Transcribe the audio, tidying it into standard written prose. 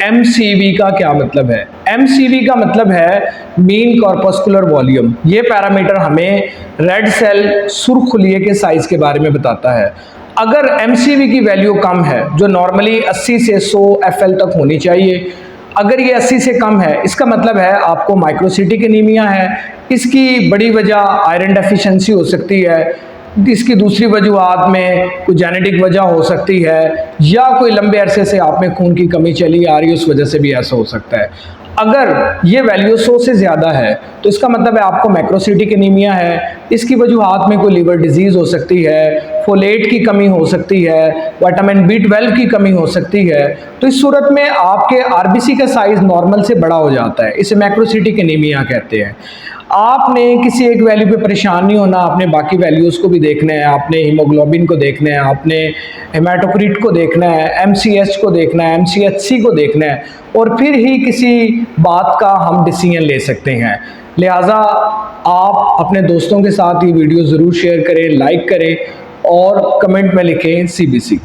MCV का क्या मतलब है? MCV का मतलब है मीन कॉर्पस्कुलर वॉल्यूम। ये पैरामीटर हमें रेड सेल सुर्खुलिये के साइज के बारे में बताता है। अगर MCV की वैल्यू कम है, जो नॉर्मली 80 से 100 FL तक होनी चाहिए, अगर ये 80 से कम है, इसका मतलब है आपको माइक्रोसिटिक एनीमिया है। इसकी बड़ी वजह आयरन डेफिशिएंसी हो सकती है, इसकी दूसरी वजूहत में कोई जेनेटिक वजह हो सकती है, या कोई लंबे अरसे से आप में खून की कमी चली आ रही है, उस वजह से भी ऐसा हो सकता है। अगर ये वैल्यू 100 से ज़्यादा है तो इसका मतलब है आपको मैक्रोसिटिक एनीमिया है। इसकी वजूहत में कोई लीवर डिजीज़ हो सकती है, फोलेट की कमी हो सकती है, विटामिन B12 की कमी हो सकती है। तो इस सूरत में आपके RBC का साइज़ नॉर्मल से बड़ा हो जाता है, इसे मैक्रोसिटिक एनीमिया कहते हैं। आपने किसी एक वैल्यू पे परेशान नहीं होना, आपने बाकी वैल्यूज़ को भी देखना है, आपने हीमोग्लोबिन को देखना है, आपने हेमाटोक्रिट को देखना है, MCH को देखना है, MCHC को देखना है, और फिर ही किसी बात का हम डिसीजन ले सकते हैं। लिहाजा आप अपने दोस्तों के साथ ये वीडियो ज़रूर शेयर करें, लाइक करें और कमेंट में लिखें CBC।